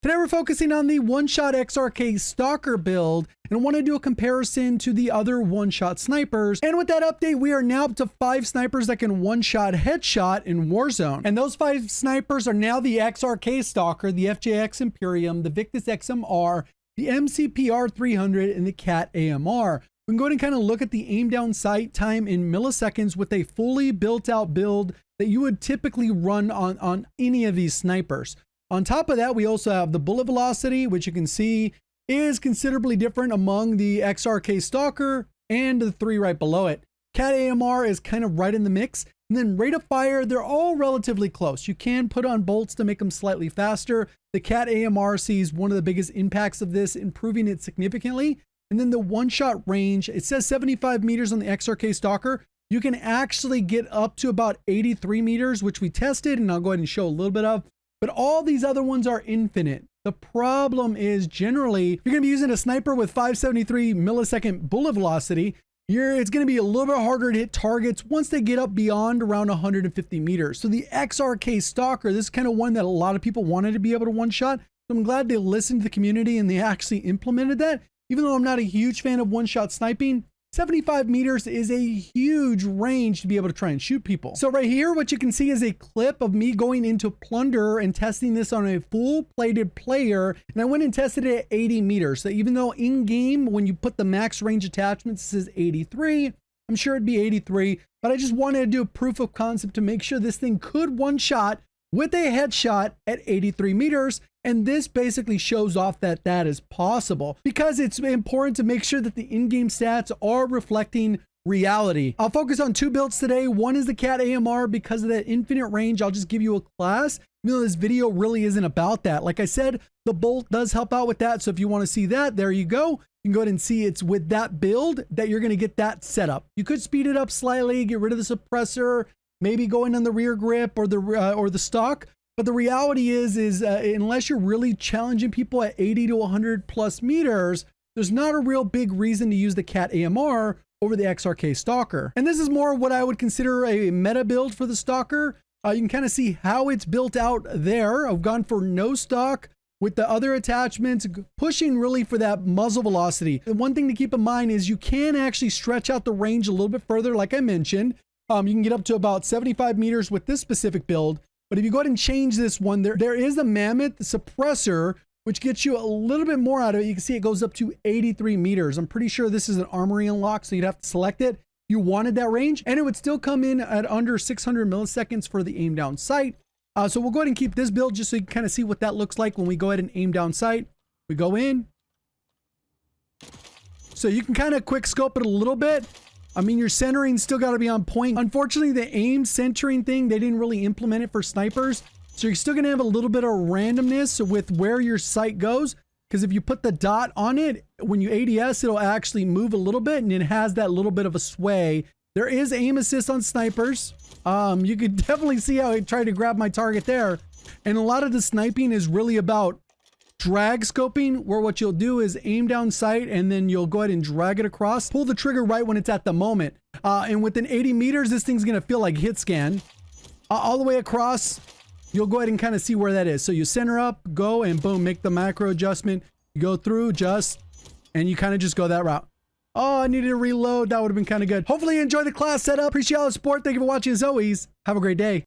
Today we're focusing on the one-shot XRK Stalker build, and I want to do a comparison to the other one-shot snipers. And with that update, we are now up to 5 snipers that can one-shot headshot in Warzone. And those 5 snipers are now the XRK Stalker, the FJX Imperium, the Victus XMR, the MCPR 300, and the Cat AMR. We can go ahead and kind of look at the aim down sight time in milliseconds with a fully built out build that you would typically run on any of these snipers. On top of that, we also have the bullet velocity, which you can see is considerably different among the XRK Stalker and the 3 right below it. Cat AMR is kind of right in the mix. And then rate of fire, they're all relatively close. You can put on bolts to make them slightly faster. The Cat AMR sees one of the biggest impacts of this, improving it significantly. And then the one-shot range, it says 75 meters on the XRK Stalker. You can actually get up to about 83 meters, which we tested, and I'll go ahead and show a little bit of. But all these other ones are infinite. The problem is generally, if you're going to be using a sniper with 573 millisecond bullet velocity, it's going to be a little bit harder to hit targets once they get up beyond around 150 meters. So the XRK Stalker, this is kind of one that a lot of people wanted to be able to one-shot. So I'm glad they listened to the community and they actually implemented that. Even though I'm not a huge fan of one-shot sniping, 75 meters is a huge range to be able to try and shoot people. So right here, what you can see is a clip of me going into Plunder and testing this on a full-plated player. And I went and tested it at 80 meters. So even though in-game, when you put the max range attachments, it says 83, I'm sure it'd be 83. But I just wanted to do a proof of concept to make sure this thing could one-shot with a headshot at 83 meters. And this basically shows off that that is possible because it's important to make sure that the in-game stats are reflecting reality. I'll focus on 2 builds today. One is the Cat AMR because of that infinite range. I'll just give you a class, even though this video really isn't about that. Like I said, the bolt does help out with that. So if you want to see that, there you go. You can go ahead and see it's with that build that you're going to get that setup. You could speed it up slightly, get rid of the suppressor, maybe going on the rear grip or the stock. But the reality is unless you're really challenging people at 80 to 100 plus meters, there's not a real big reason to use the Cat AMR over the XRK Stalker. And this is more what I would consider a meta build for the Stalker. You can kind of see how it's built out there. I've gone for no stock with the other attachments, pushing really for that muzzle velocity. And one thing to keep in mind is you can actually stretch out the range a little bit further, like I mentioned. You can get up to about 75 meters with this specific build. But if you go ahead and change this one, there is a MWIII suppressor, which gets you a little bit more out of it. You can see it goes up to 83 meters. I'm pretty sure this is an armory unlock, so you'd have to select it. You wanted that range, and it would still come in at under 600 milliseconds for the aim down sight. So we'll go ahead and keep this build just so you can kind of see what that looks like when we go ahead and aim down sight. We go in. So you can kind of quick scope it a little bit. I mean, your centering still got to be on point. Unfortunately, the aim centering thing, they didn't really implement it for snipers. So you're still going to have a little bit of randomness with where your sight goes. Because if you put the dot on it, when you ADS, it'll actually move a little bit and it has that little bit of a sway. There is aim assist on snipers. You could definitely see how I tried to grab my target there. And a lot of the sniping is really about drag scoping, where what you'll do is aim down sight and then you'll go ahead and drag it across, pull the trigger right when it's at the moment. And within 80 meters, this thing's going to feel like hit scan. All the way across, you'll go ahead and kind of see where that is. So you center up, go, and boom, make the macro adjustment. You go through, adjust, and you kind of just go that route. Oh, I needed to reload. That would have been kind of good. Hopefully you enjoyed the class setup. Appreciate all the support. Thank you for watching as always. Have a great day.